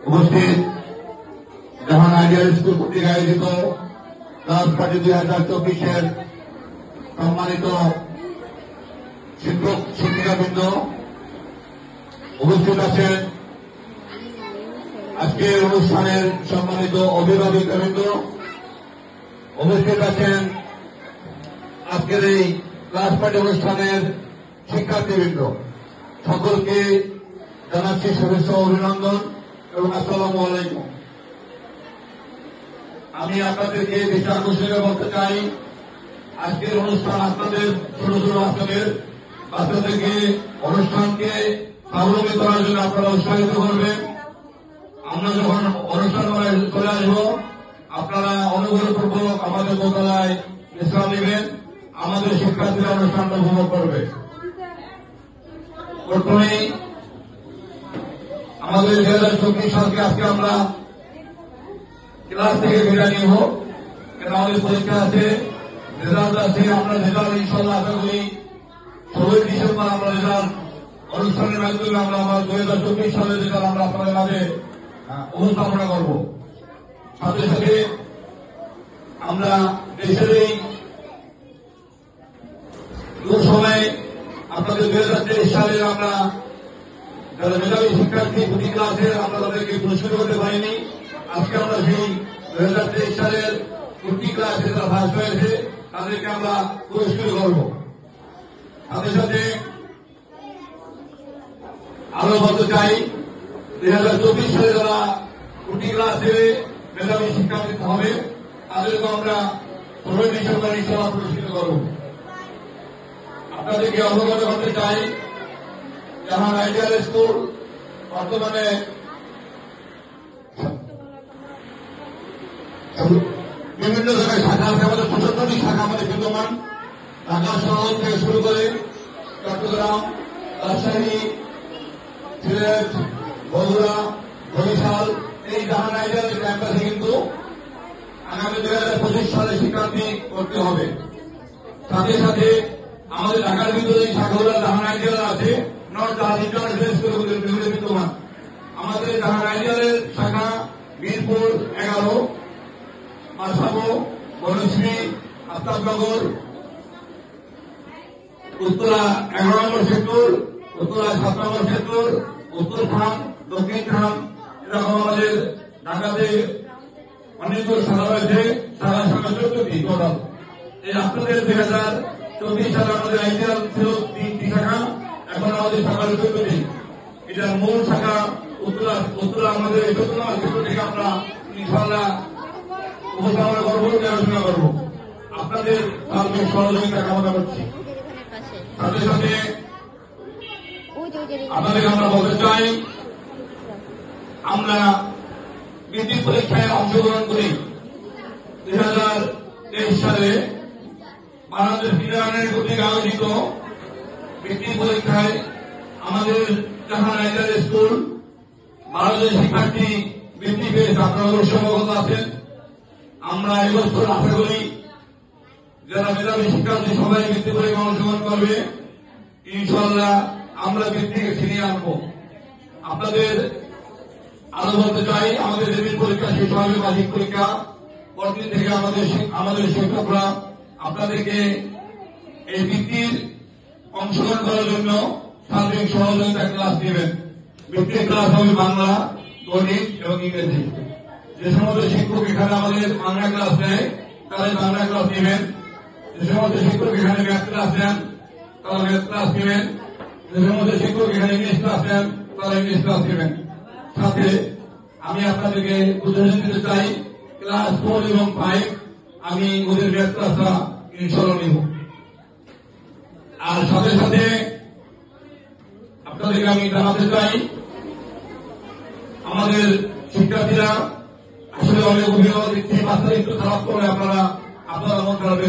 উপস্থিত জাহান ideal school কর্তৃক আয়োজিত ক্লাস পার্টি 2024 সম্মানিত শিক্ষক শিক্ষিকাবৃন্দ উপস্থিত আছেন। আজকের অনুষ্ঠানের সম্মানিত অভিভাবকবৃন্দ উপস্থিত আছেন। আজকের এই ক্লাস পার্টি অনুষ্ঠানের শিক্ষার্থীবৃন্দ সকলকে জানাচ্ছি শুভেচ্ছা অভিনন্দন এবং আসসালামু আলাইকুম। আমি আপনাদেরকে বেশি আকর্ষণীয় বলতে চাই, আজকের অনুষ্ঠান আপনাদের ছোট ছোট বাচ্চাদেরকে অনুষ্ঠানকে স্বাবলম্বী করার জন্য আপনারা উৎসাহিত করবেন। আমরা যখন অনুষ্ঠান চলে আসব আপনারা অনুগ্রহপূর্বক আমাদের দোতলায় বিশ্রাম নেবেন, আমাদের শিক্ষার্থীরা অনুষ্ঠানটা উপভোগ করবে। প্রথমেই আমাদের 2024 সালকে আজকে আমরা ক্লাস থেকে বিদায় নিব, কেন আমাদের পরীক্ষা আছে, রেজাল্ট আছে। আমরা রেজাল্ট ইনশাল্লাহ আশা করি 16 ডিসেম্বর আমরা রেজাল্ট অনুষ্ঠানের মাধ্যমে আমরা আমার 2024 সালের রেজাল্ট আমরা আপনাদের মাঝে উপস্থাপনা করব। সাথে সাথে আমরা দেশের এই সময় আপনাদের 2023 সালে আমরা যারা মেধাবী শিক্ষার্থী প্রতি ক্লাসে আমরা তাদেরকে পুরস্কৃত করতে পারিনি। আজকে আমরা সেই 2023 সালের প্রতি ক্লাসে যারা ফার্স্ট হয়েছে তাদেরকে আমরা পুরস্কৃত করব। সাথে সাথে আরো বলতে চাই 2024 সালে যারা প্রতি ক্লাসে মেধাবী শিক্ষার্থী হবে তাদেরকে আমরা 16 ডিসেম্বর ইনশাআল্লাহ পুরস্কৃত করব। আপনাদেরকে অবগত করতে চাই, জাহান আইডিয়াল স্কুল বর্তমানে বিভিন্ন জায়গায় শাখা আছে। আমাদের 75টি শাখা আমাদের বিদ্যমান, ঢাকা শহর থেকে শুরু করে চট্টগ্রাম, রাজশাহী, সিলেট, বগুড়া, বরিশাল, এই জাহান আইডিয়াল ক্যাম্পাসে কিন্তু আগামী 2025 সালে শিক্ষার্থী করতে হবে। সাথে সাথে আমাদের ঢাকার ভিতরে এই শাখাগুলো জাহান আইডিয়াল আছে, নর্থ জাহান ইন্টারন্যাশনাল স্কুলগুলোর ভিতরে বিদ্যমান। আমাদের জাহান আইডিয়ালের শাখা মিরপুর 11, মাসাবো, বনশ্রী, আফতাবনগর, উত্তরা 11 নম্বর সেক্টর, উত্তরা 7 নম্বর সেক্টর, উত্তর খান, দক্ষিণ খান, এরকম আমাদের ঢাকাতে অনেকগুলো শাখা রয়েছে। শাখা 14টি টোটাল। এই আপনাদের 2024 সালে আমাদের আইডিয়াল ছিল 3টি শাখা, এখন আমাদের শাখা 14টি। এটার মূল শাখা উত্তরা আমাদের 14 নম্বর সেক্টর থেকে আমরা ইনশাআল্লাহ উপস্থাপনা করবো, আলোচনা করবো। আপনাদের সার্বিক সহযোগিতা কামনা করছি। সাথে সাথে আপনাদের আমরা বলতে চাই, আমরা বৃত্তি পরীক্ষায় অংশগ্রহণ করি। 2023 সালে বাংলাদেশ বিদ্যালয়ের কর্তৃক আয়োজিত বৃত্তি পরীক্ষায় আমাদের জাহান আইডিয়াল স্কুল বাংলাদেশ শিক্ষার্থী বৃত্তি পেয়েছে। আপনারা অবশ্যই অবগত আছেন। আমরা এবছর আশা করি যারা মেধাবী শিক্ষার্থী সবাই বৃত্তি পরীক্ষায় অংশগ্রহণ করবে, ইনশাআল্লাহ আমরা বৃত্তিকে ছিনিয়ে আনবো। আপনাদের আরো বলতে চাই, আমাদের রেভিন পরীক্ষা শেষ হবে, বার্ষিক পরীক্ষা পরদিন থেকে আমাদের শিক্ষকরা আপনাদেরকে এই বৃত্তির অংশগ্রহণ করার জন্য সার্বিক সহযোগিতা ক্লাস নেবেন। বৃত্তির ক্লাস হবে বাংলা, গণিত এবং ইংরেজি। যে সমস্ত শিক্ষক এখানে আমাদের বাংলা ক্লাস নেয় তারা বাংলা ক্লাস নেবেন, যে সমস্ত শিক্ষক এখানে ম্যাথ ক্লাস নেন তারা ম্যাথ ক্লাস নেবেন, যে সমস্ত শিক্ষক এখানে ইংলিশ ক্লাস নেন তারা ইংলিশ ক্লাস নেবেন। সাথে আমি আপনাদেরকে বুঝিয়ে দিতে চাই, ক্লাস 4 এবং 5 আমি ওদের ম্যাথ ক্লাসটা ইনশাআল্লাহ নিব। আর সাথে সাথে আপনাদেরকে আমি জানাতে চাই, আমাদের শিক্ষার্থীরা আসলে অনেক অভিভাবক বাচ্চারা একটু খারাপ করে আপনারা মন খারাপ